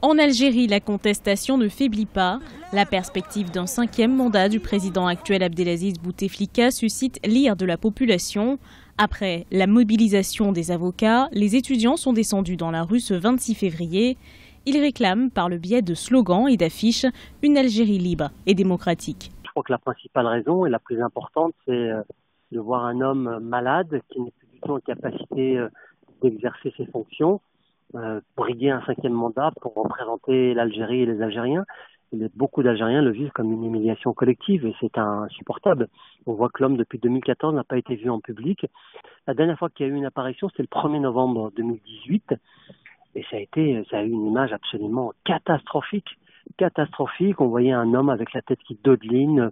En Algérie, la contestation ne faiblit pas. La perspective d'un 5e mandat du président actuel Abdelaziz Bouteflika suscite l'ire de la population. Après la mobilisation des avocats, les étudiants sont descendus dans la rue ce 26 février. Ils réclament, par le biais de slogans et d'affiches, une Algérie libre et démocratique. Je crois que la principale raison et la plus importante, c'est de voir un homme malade qui n'est plus du tout en capacité d'exercer ses fonctions, briguer un 5e mandat pour représenter l'Algérie et les Algériens. Et beaucoup d'Algériens le vivent comme une humiliation collective et c'est insupportable. On voit que l'homme, depuis 2014, n'a pas été vu en public. La dernière fois qu'il y a eu une apparition, c'était le 1er novembre 2018. Et ça a eu une image absolument catastrophique. On voyait un homme avec la tête qui dodeline,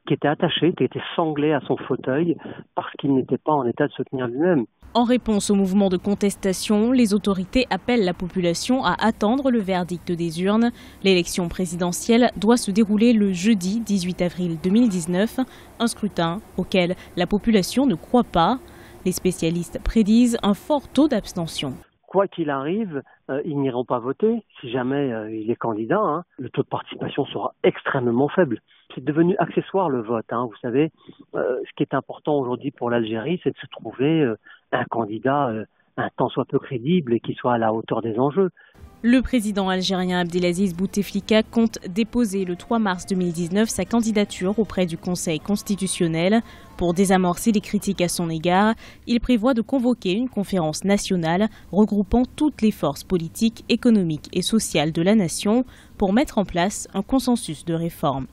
qui était attaché, qui était sanglé à son fauteuil parce qu'il n'était pas en état de se tenir lui-même. En réponse au mouvement de contestation, les autorités appellent la population à attendre le verdict des urnes. L'élection présidentielle doit se dérouler le jeudi 18 avril 2019, un scrutin auquel la population ne croit pas. Les spécialistes prédisent un fort taux d'abstention. Quoi qu'il arrive, ils n'iront pas voter. Si jamais il est candidat, le taux de participation sera extrêmement faible. C'est devenu accessoire le vote. Vous savez, ce qui est important aujourd'hui pour l'Algérie, c'est de se trouver un candidat un tant soit peu crédible et qui soit à la hauteur des enjeux. Le président algérien Abdelaziz Bouteflika compte déposer le 3 mars 2019 sa candidature auprès du Conseil constitutionnel. Pour désamorcer les critiques à son égard, il prévoit de convoquer une conférence nationale regroupant toutes les forces politiques, économiques et sociales de la nation pour mettre en place un consensus de réforme.